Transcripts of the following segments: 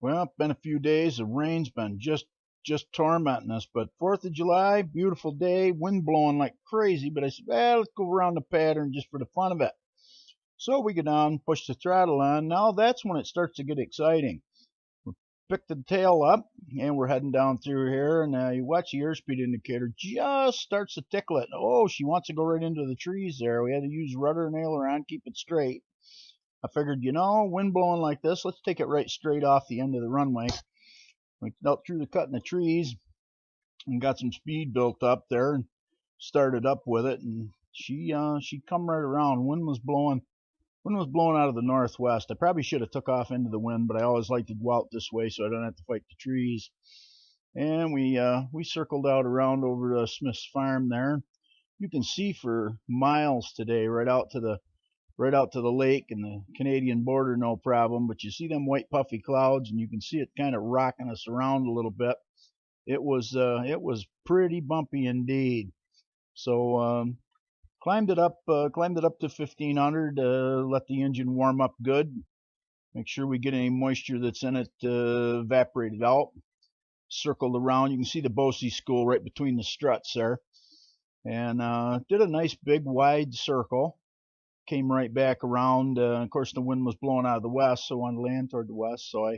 Well, it's been a few days. The rain's been just tormenting us. But 4th of July, beautiful day, wind blowing like crazy. But I said, well, let's go around the pattern just for the fun of it. So we go down, push the throttle on. Now that's when it starts to get exciting. We pick the tail up, and we're heading down through here. And you watch the airspeed indicator just starts to tickle it. Oh, she wants to go right into the trees there. We had to use rudder and aileron, keep it straight. I figured, wind blowing like this, let's take it right straight off the end of the runway. We out through the cut in the trees and got some speed built up there and started up with it. And she come right around. Wind was blowing out of the northwest. I probably should have took off into the wind, but I always like to go out this way so I don't have to fight the trees. And we circled out around over to Smith's farm there. You can see for miles today, right out to the lake and the Canadian border, no problem. But you see them white puffy clouds, and you can see it kind of rocking us around a little bit. It was pretty bumpy indeed. So climbed it up to 1500. Let the engine warm up good. Make sure we get any moisture that's in it evaporated out. Circled around. You can see the Bosey school right between the struts there, and did a nice big wide circle. Came right back around. Of course, the wind was blowing out of the west, so I wanted to land toward the west. So I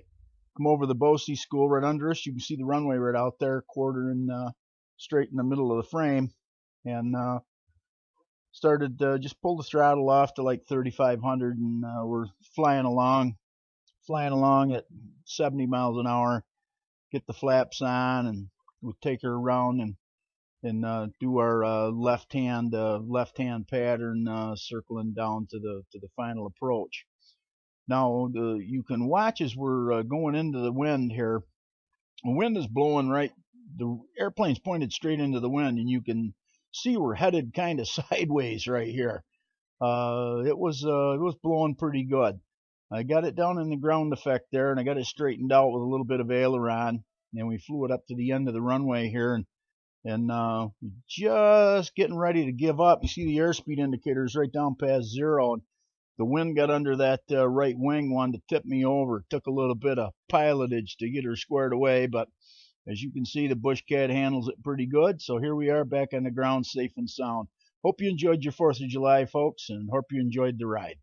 come over the Bosey school right under us. You can see the runway right out there, quartering straight in the middle of the frame, and started just pulled the throttle off to like 3500, and we're flying along at 70 miles an hour. Get the flaps on, and we'll take her around and do our left hand pattern, circling down to the final approach. Now you can watch as we're going into the wind here. The wind is blowing right. The airplane's pointed straight into the wind, and you can see we're headed kind of sideways right here. It was blowing pretty good. I got it down in the ground effect there, and I got it straightened out with a little bit of aileron, and we flew it up to the end of the runway here, and just getting ready to give up. You see the airspeed indicators right down past zero, and the wind got under that right wing, wanted to tip me over. It took a little bit of pilotage to get her squared away, but as you can see, the BushCat handles it pretty good. So here we are back on the ground, safe and sound. Hope you enjoyed your 4th of July, folks, and hope you enjoyed the ride.